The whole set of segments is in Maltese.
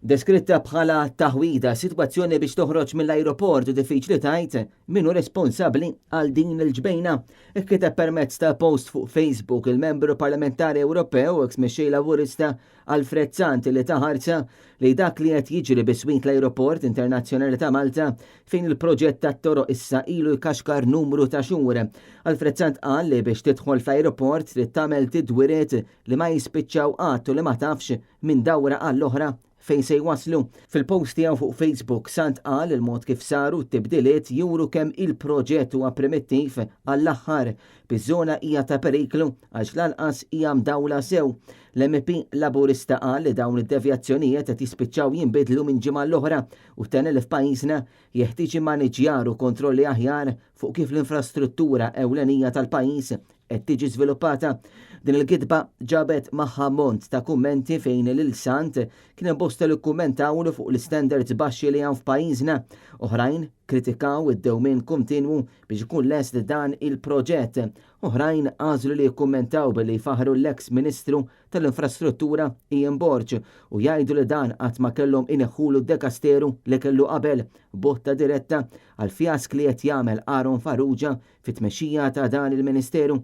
Deskritta bħala taħwida sitwazzjoni biex toħroġ mill-ajroport u diffiċli tajt minnu responsabbli għal din il-ġbejna. Ikkita permezz ta' post fuq Facebook il-membru parlamentari Ewropew ex mexxej laburista Alfred Sant li taħarsa li dak li qed jiġri biswit l-Ajroport Internazzjonali ta' Malta fejn il-proġett tat-toroq issa ilu jkaxkar numru ta' xhur. Alfred Sant qal li biex tidħol fl-ajroport trid tagħmel tidwiriet li ma jispiċċaw qatt u li ma tafx minn dawra għall-oħra fejn se jwaslu. Fil-post tiegħu fuq Facebook Sant qal il-mod kif saru t-tibdiliet juru kemm il-proġett huwa primittiv għall-aħħar biż-żona hija ta' periklu għax lanqas hija mdawla sew. L-MP Laburista qal li dawn id-devjazzjonijiet qed jispiċċaw jinbidlu minn ġimgħa l-oħra u tenel f'pajjiżna jeħtieġ maniġjar u kontrolli aħjar fuq kif l-infrastruttura ewlenija tal-pajjiż qed tiġi żviluppata. Din il-kitba ġabet magħha mont ta' kummenti fejn lil-Sant kien bosta li kkummentawlu fuq l-standards baxxi li hawn f'pajjiżna. Oħrajn kritikaw id-dewmien kontinwu biex ikun lest dan il-proġett. Oħrajn għażlu li jikkummentaw billi jfaħru l-eks Ministru tal-Infrastruttura Ian Borg u jgħidu li dan qatt ma kellhom ineħħulu d-dekasteru li kellu qabel botta diretta għal fjask li qed jagħmel Aaron Farrugia fit-tmexxija ta' dan il-Ministeru.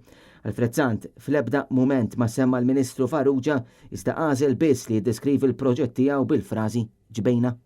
Alfred Sant fl-ebda mument ma semma l-Ministru Farrugia iżda għażel biss li jiddeskrivi l-proġett tiegħu bil-frażi ġbejna.